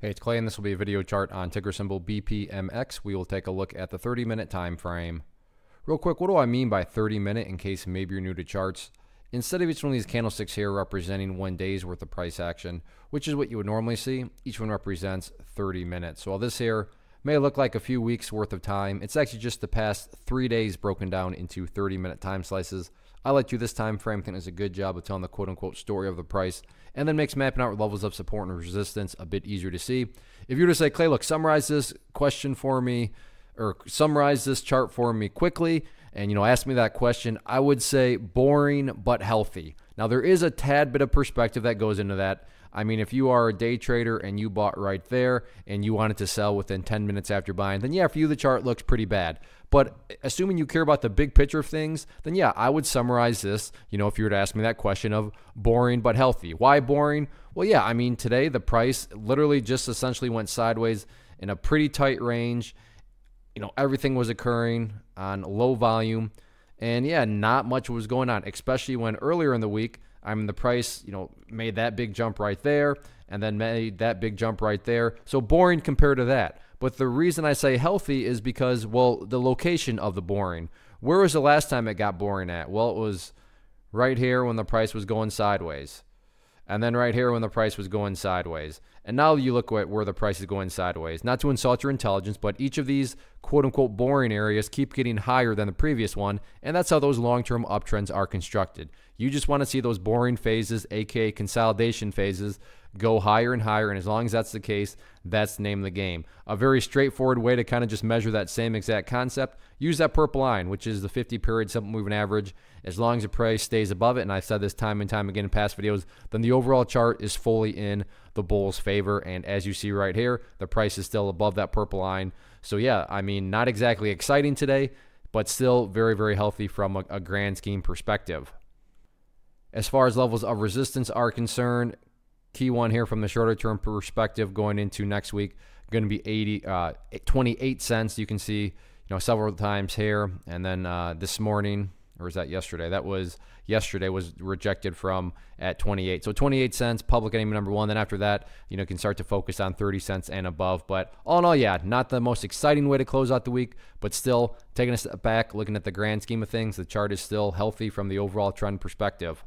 Hey, it's Clay, and this will be a video chart on ticker symbol BPMX. We will take a look at the 30-minute time frame. Real quick, what do I mean by 30-minute in case maybe you're new to charts? Instead of each one of these candlesticks here representing 1 day's worth of price action, which is what you would normally see, each one represents 30 minutes. So while this here may look like a few weeks worth of time, it's actually just the past 3 days broken down into 30-minute time slices. I like to this time frame. I think it's a good job of telling the quote-unquote story of the price, and then makes mapping out levels of support and resistance a bit easier to see. If you were to say, Clay, look, summarize this question for me, or summarize this chart for me quickly, and ask me that question, I would say boring but healthy. Now there is a tad bit of perspective that goes into that. I mean, if you are a day trader and you bought right there and you wanted to sell within 10 minutes after buying, then yeah, for you the chart looks pretty bad. But assuming you care about the big picture of things, then yeah, I would summarize this, if you were to ask me that question of boring but healthy. Why boring? Well, yeah, I mean, today the price literally just essentially went sideways in a pretty tight range. Everything was occurring on low volume. And yeah, not much was going on, especially when earlier in the week, the price, made that big jump right there and then made that big jump right there. So boring compared to that. But the reason I say healthy is because, well, the location of the boring. Where was the last time it got boring at? Well, it was right here when the price was going sideways. And then right here when the price was going sideways. And now you look at where the price is going sideways. Not to insult your intelligence, but each of these quote-unquote boring areas keep getting higher than the previous one, and that's how those long-term uptrends are constructed. You just want to see those boring phases, aka consolidation phases, go higher and higher, and as long as that's the case, that's the name of the game. A very straightforward way to kind of just measure that same exact concept, use that purple line, which is the 50-period simple moving average. As long as the price stays above it, and I've said this time and time again in past videos, then the overall chart is fully in the bull's favor, and as you see right here, the price is still above that purple line. So yeah, I mean, not exactly exciting today, but still very, very healthy from a grand scheme perspective. As far as levels of resistance are concerned, key one here from the shorter term perspective going into next week, going to be 28 cents. You can see, several times here, and then this morning, or is that yesterday? That was yesterday, was rejected from at 28. So 28 cents, public enemy number one. Then after that, can start to focus on 30 cents and above. But all in all, yeah, not the most exciting way to close out the week, but still taking a step back, looking at the grand scheme of things, the chart is still healthy from the overall trend perspective.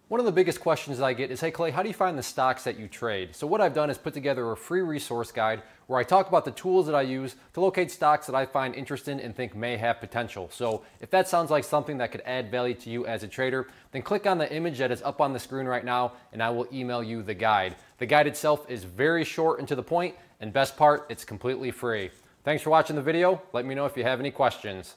One of the biggest questions that I get is, hey Clay, how do you find the stocks that you trade? So what I've done is put together a free resource guide where I talk about the tools that I use to locate stocks that I find interesting and think may have potential. So if that sounds like something that could add value to you as a trader, then click on the image that is up on the screen right now and I will email you the guide. The guide itself is very short and to the point, and best part, it's completely free. Thanks for watching the video. Let me know if you have any questions.